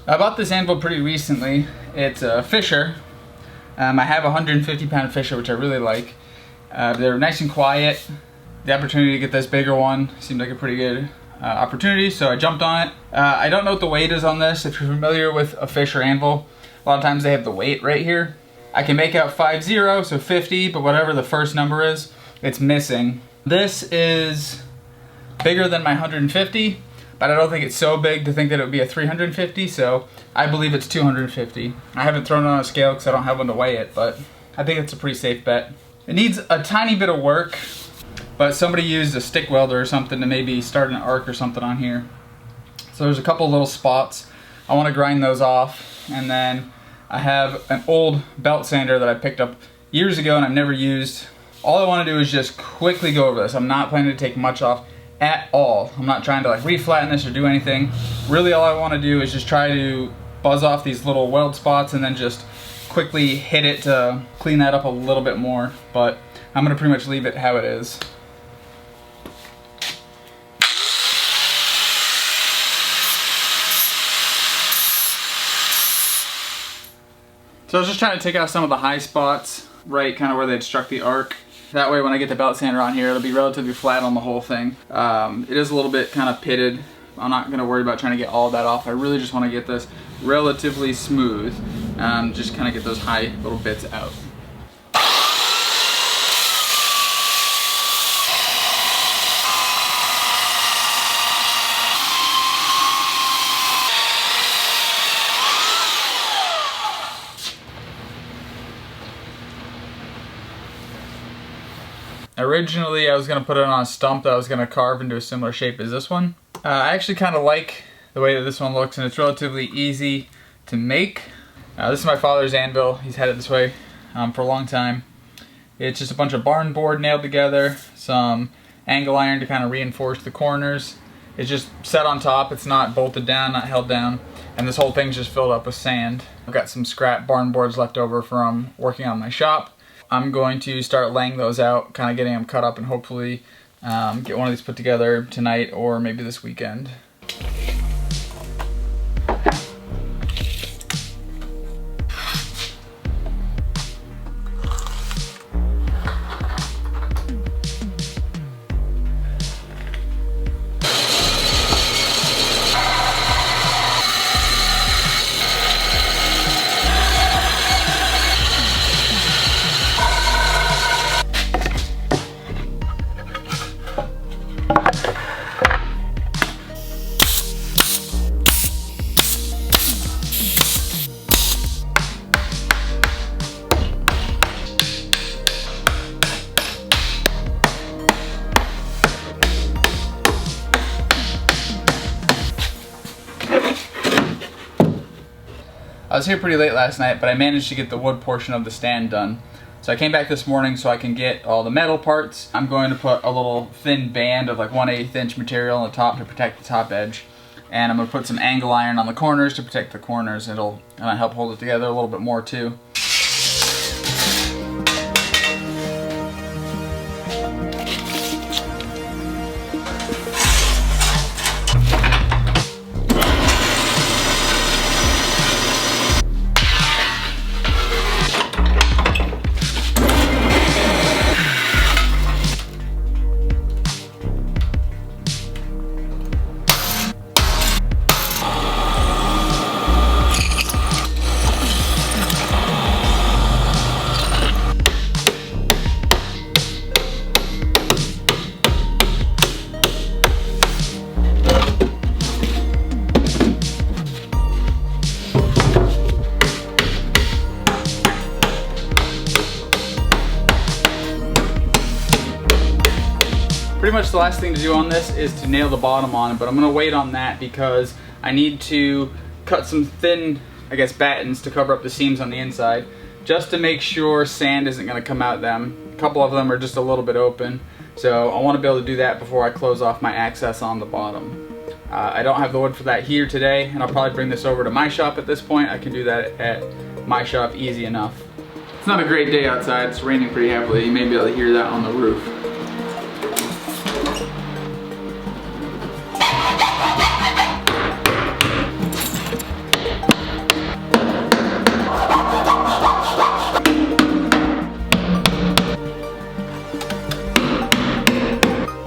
I bought this anvil pretty recently. It's a Fisher. I have a 150-pound Fisher, which I really like. They're nice and quiet. The opportunity to get this bigger one seemed like a pretty good opportunity, so I jumped on it. I don't know what the weight is on this. If you're familiar with a Fisher anvil, a lot of times they have the weight right here. I can make out 50, so 50, but whatever the first number is, it's missing. This is bigger than my 150, but I don't think it's so big to think that it would be a 350, so I believe it's 250. I haven't thrown it on a scale because I don't have one to weigh it, but I think it's a pretty safe bet. It needs a tiny bit of work, but somebody used a stick welder or something to maybe start an arc or something on here. So there's a couple little spots. I want to grind those off, and then I have an old belt sander that I picked up years ago and I've never used. All I want to do is just quickly go over this. I'm not planning to take much off at all. I'm not trying to like reflatten this or do anything. Really all I want to do is just try to buzz off these little weld spots and then just quickly hit it to clean that up a little bit more. But I'm going to pretty much leave it how it is. So I was just trying to take out some of the high spots, right kind of where they'd struck the arc. That way when I get the belt sander on here, it'll be relatively flat on the whole thing. It is a little bit kind of pitted. I'm not going to worry about trying to get all of that off. I really just want to get this relatively smooth. Just kind of get those high little bits out. Originally, I was going to put it on a stump that I was going to carve into a similar shape as this one. I actually kind of like the way that this one looks, and it's relatively easy to make. This is my father's anvil. He's had it this way for a long time. It's just a bunch of barn board nailed together, some angle iron to kind of reinforce the corners. It's just set on top. It's not bolted down, not held down, and this whole thing's just filled up with sand. I've got some scrap barn boards left over from working on my shop. I'm going to start laying those out, kind of getting them cut up, and hopefully get one of these put together tonight or maybe this weekend. I was here pretty late last night, but I managed to get the wood portion of the stand done. So I came back this morning so I can get all the metal parts. I'm going to put a little thin band of like 1/8 inch material on the top to protect the top edge. And I'm going to put some angle iron on the corners to protect the corners. It'll kind of help hold it together a little bit more too. Pretty much the last thing to do on this is to nail the bottom on it, but I'm going to wait on that because I need to cut some thin, I guess, battens to cover up the seams on the inside, just to make sure sand isn't going to come out them. A couple of them are just a little bit open, so I want to be able to do that before I close off my access on the bottom. I don't have the wood for that here today, and I'll probably bring this over to my shop at this point. I can do that at my shop easy enough. It's not a great day outside. It's raining pretty heavily. You may be able to hear that on the roof.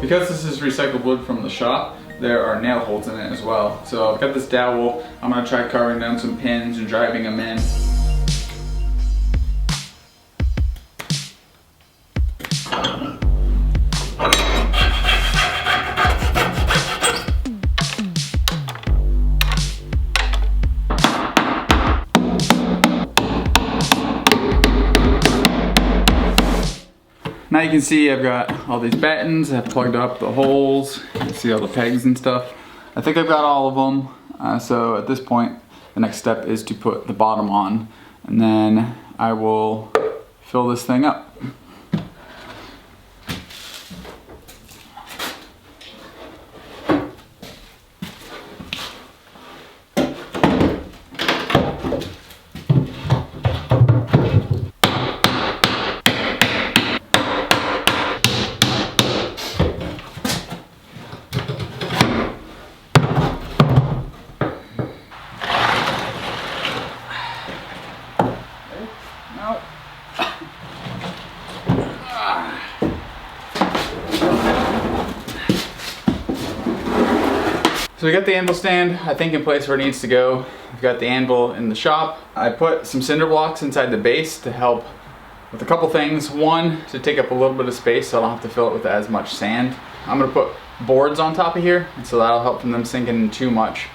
Because this is recycled wood from the shop, there are nail holes in it as well. So I've got this dowel. I'm gonna try carving down some pins and driving them in. Now you can see I've got all these battens, I've plugged up the holes, you can see all the pegs and stuff. I think I've got all of them, so at this point the next step is to put the bottom on, and then I will fill this thing up. So we got the anvil stand, I think, in place where it needs to go. We've got the anvil in the shop. I put some cinder blocks inside the base to help with a couple things. One, to take up a little bit of space so I don't have to fill it with as much sand. I'm gonna put boards on top of here, and so that'll help from them sinking in too much.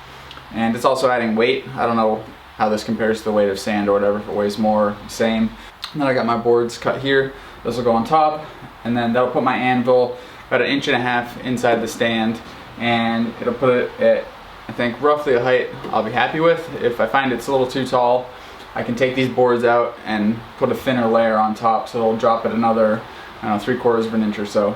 And it's also adding weight. I don't know how this compares to the weight of sand or whatever, if it weighs more, same. And then I got my boards cut here. This will go on top, and then that'll put my anvil about 1.5 inches inside the stand, and it'll put it at, I think, roughly a height I'll be happy with. If I find it's a little too tall, I can take these boards out and put a thinner layer on top, so it'll drop it another, I don't know, 3/4 of an inch or so.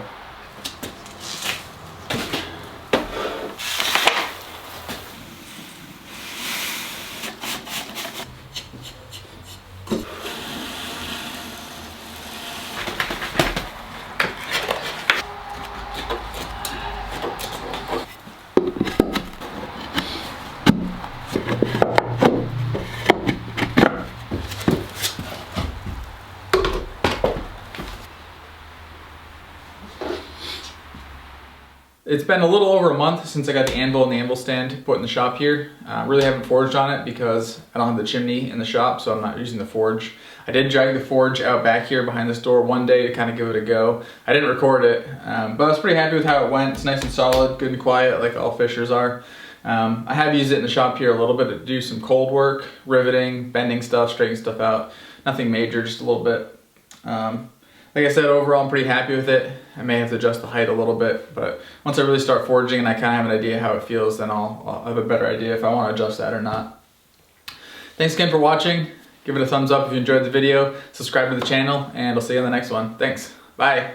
It's been a little over a month since I got the anvil and the anvil stand put in the shop here. Really haven't forged on it because I don't have the chimney in the shop, so I'm not using the forge. I did drag the forge out back here behind this door one day to kind of give it a go. I didn't record it, but I was pretty happy with how it went. It's nice and solid, good and quiet, like all fishers are. I have used it in the shop here a little bit to do some cold work, riveting, bending stuff, straightening stuff out. Nothing major, just a little bit. Like I said, overall I'm pretty happy with it. I may have to adjust the height a little bit, but once I really start forging and I kind of have an idea how it feels, then I'll have a better idea if I want to adjust that or not. Thanks again for watching. Give it a thumbs up if you enjoyed the video. Subscribe to the channel, and I'll see you on the next one. Thanks. Bye.